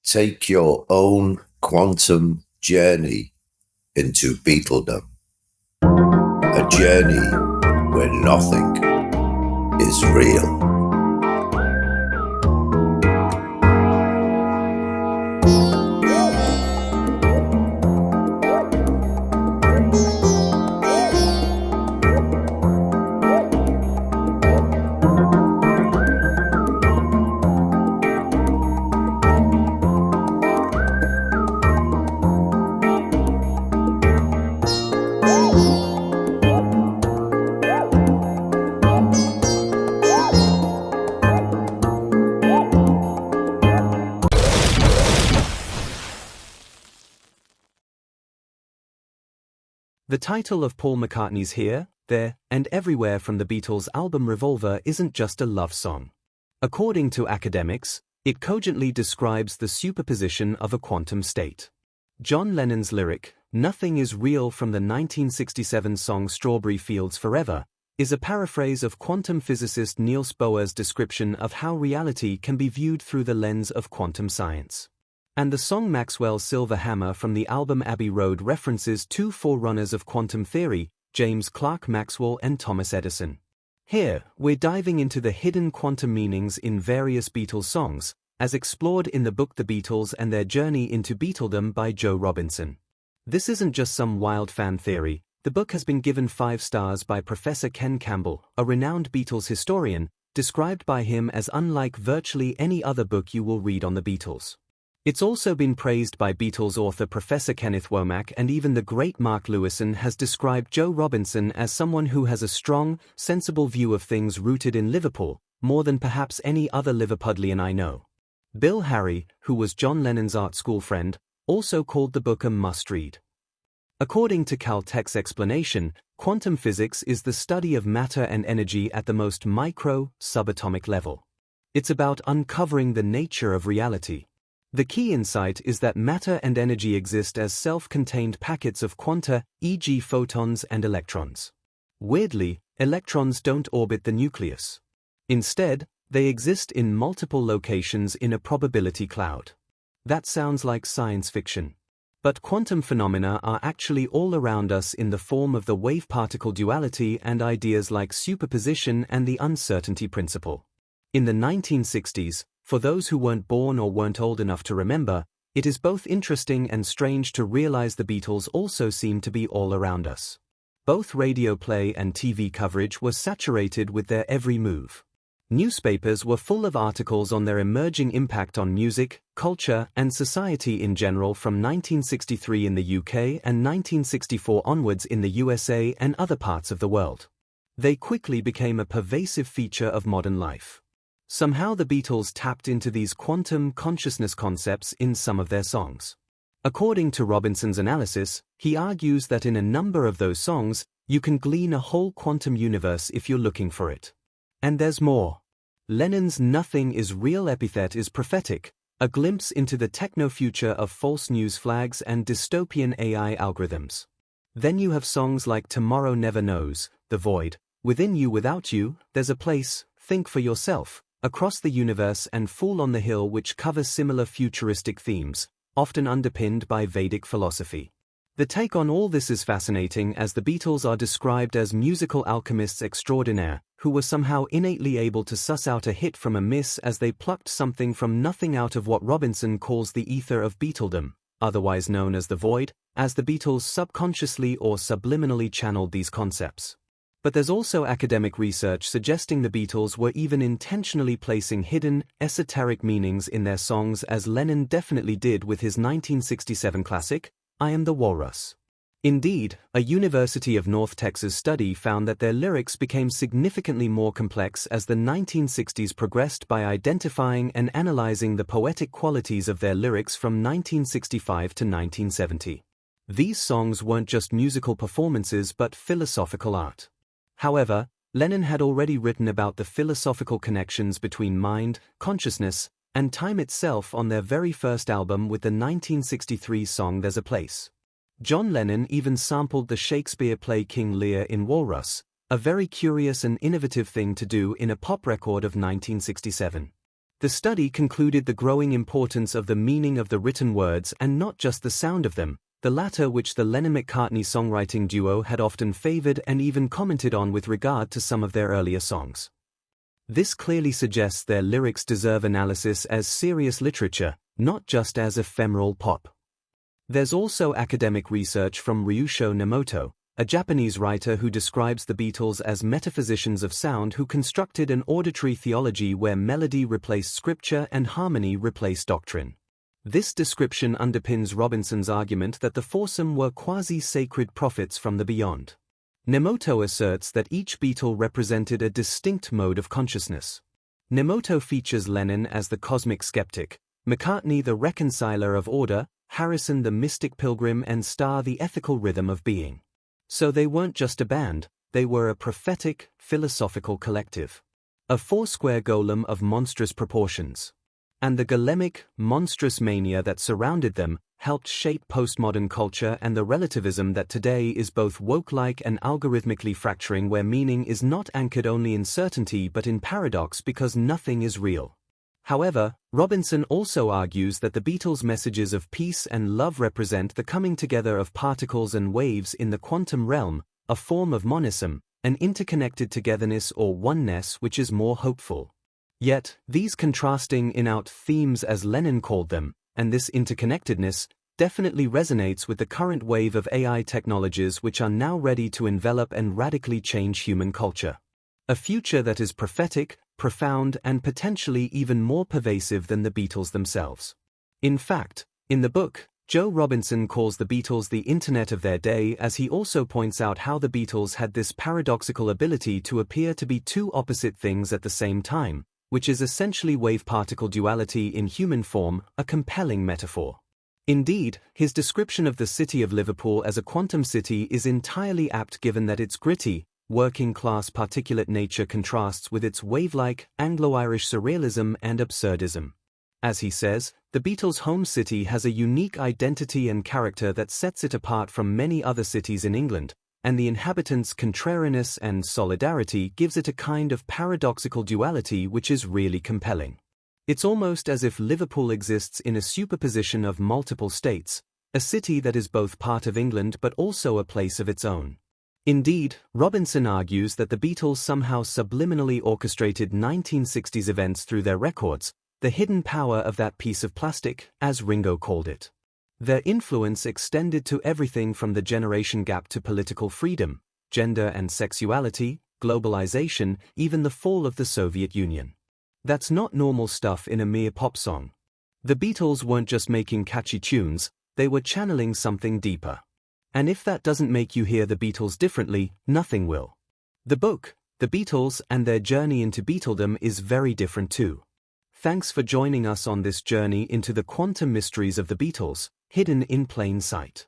take your own quantum journey into Beatledom. A journey where nothing is real. The title of Paul McCartney's Here, There, and Everywhere from the Beatles' album Revolver isn't just a love song. According to academics, it cogently describes the superposition of a quantum state. John Lennon's lyric, "Nothing is real" from the 1967 song Strawberry Fields Forever, is a paraphrase of quantum physicist Niels Bohr's description of how reality can be viewed through the lens of quantum science. And the song Maxwell's Silver Hammer from the album Abbey Road references two forerunners of quantum theory, James Clerk Maxwell and Thomas Edison. Here, we're diving into the hidden quantum meanings in various Beatles songs, as explored in the book The Beatles and Their Journey into Beatledom by Joe Robinson. This isn't just some wild fan theory. The book has been given 5 stars by Professor Ken Campbell, a renowned Beatles historian, described by him as unlike virtually any other book you will read on the Beatles. It's also been praised by Beatles author Professor Kenneth Womack, and even the great Mark Lewison has described Joe Robinson as someone who has a strong, sensible view of things rooted in Liverpool, more than perhaps any other Liverpudlian I know. Bill Harry, who was John Lennon's art school friend, also called the book a must-read. According to Caltech's explanation, quantum physics is the study of matter and energy at the most micro, subatomic level. It's about uncovering the nature of reality. The key insight is that matter and energy exist as self-contained packets of quanta, e.g. photons and electrons. Weirdly, electrons don't orbit the nucleus. Instead, they exist in multiple locations in a probability cloud. That sounds like science fiction. But quantum phenomena are actually all around us in the form of the wave-particle duality and ideas like superposition and the uncertainty principle. In the 1960s, for those who weren't born or weren't old enough to remember, it is both interesting and strange to realize the Beatles also seem to be all around us. Both radio play and TV coverage were saturated with their every move. Newspapers were full of articles on their emerging impact on music, culture, and society in general from 1963 in the UK and 1964 onwards in the USA and other parts of the world. They quickly became a pervasive feature of modern life. Somehow the Beatles tapped into these quantum consciousness concepts in some of their songs. According to Robinson's analysis, he argues that in a number of those songs, you can glean a whole quantum universe if you're looking for it. And there's more. Lennon's "Nothing is Real" epithet is prophetic, a glimpse into the techno-future of false news flags and dystopian AI algorithms. Then you have songs like Tomorrow Never Knows, The Void, Within You Without You, There's a Place, Think for Yourself, Across the Universe, and Fool on the Hill, which cover similar futuristic themes, often underpinned by Vedic philosophy. The take on all this is fascinating, as the Beatles are described as musical alchemists extraordinaire, who were somehow innately able to suss out a hit from a miss as they plucked something from nothing out of what Robinson calls the ether of Beatledom, otherwise known as the void, as the Beatles subconsciously or subliminally channeled these concepts. But there's also academic research suggesting the Beatles were even intentionally placing hidden, esoteric meanings in their songs, as Lennon definitely did with his 1967 classic, I Am the Walrus. Indeed, a University of North Texas study found that their lyrics became significantly more complex as the 1960s progressed by identifying and analyzing the poetic qualities of their lyrics from 1965 to 1970. These songs weren't just musical performances but philosophical art. However, Lennon had already written about the philosophical connections between mind, consciousness, and time itself on their very first album with the 1963 song There's a Place. John Lennon even sampled the Shakespeare play King Lear in Walrus, a very curious and innovative thing to do in a pop record of 1967. The study concluded the growing importance of the meaning of the written words and not just the sound of them, the latter which the Lennon-McCartney songwriting duo had often favored and even commented on with regard to some of their earlier songs. This clearly suggests their lyrics deserve analysis as serious literature, not just as ephemeral pop. There's also academic research from Ryusho Nemoto, a Japanese writer who describes the Beatles as metaphysicians of sound who constructed an auditory theology where melody replaced scripture and harmony replaced doctrine. This description underpins Robinson's argument that the foursome were quasi-sacred prophets from the beyond. Nemoto asserts that each Beatle represented a distinct mode of consciousness. Nemoto features Lennon as the cosmic skeptic, McCartney the reconciler of order, Harrison the mystic pilgrim, and Starr the ethical rhythm of being. So they weren't just a band, they were a prophetic, philosophical collective. A four-square golem of monstrous proportions. And the golemic, monstrous mania that surrounded them helped shape postmodern culture and the relativism that today is both woke-like and algorithmically fracturing, where meaning is not anchored only in certainty but in paradox because nothing is real. However, Robinson also argues that the Beatles' messages of peace and love represent the coming together of particles and waves in the quantum realm, a form of monism, an interconnected togetherness or oneness which is more hopeful. Yet, these contrasting in-out themes, as Lennon called them, and this interconnectedness, definitely resonates with the current wave of AI technologies which are now ready to envelop and radically change human culture. A future that is prophetic, profound, and potentially even more pervasive than the Beatles themselves. In fact, in the book, Joe Robinson calls the Beatles the internet of their day, as he also points out how the Beatles had this paradoxical ability to appear to be two opposite things at the same time, which is essentially wave-particle duality in human form, a compelling metaphor. Indeed, his description of the city of Liverpool as a quantum city is entirely apt, given that its gritty, working-class particulate nature contrasts with its wave-like, Anglo-Irish surrealism and absurdism. As he says, the Beatles' home city has a unique identity and character that sets it apart from many other cities in England, and the inhabitants' contrariness and solidarity gives it a kind of paradoxical duality which is really compelling. It's almost as if Liverpool exists in a superposition of multiple states, a city that is both part of England but also a place of its own. Indeed, Robinson argues that the Beatles somehow subliminally orchestrated 1960s events through their records, the hidden power of that piece of plastic, as Ringo called it. Their influence extended to everything from the generation gap to political freedom, gender and sexuality, globalization, even the fall of the Soviet Union. That's not normal stuff in a mere pop song. The Beatles weren't just making catchy tunes, they were channeling something deeper. And if that doesn't make you hear the Beatles differently, nothing will. The book, The Beatles and Their Journey into Beatledom, is very different too. Thanks for joining us on this journey into the quantum mysteries of the Beatles, hidden in plain sight.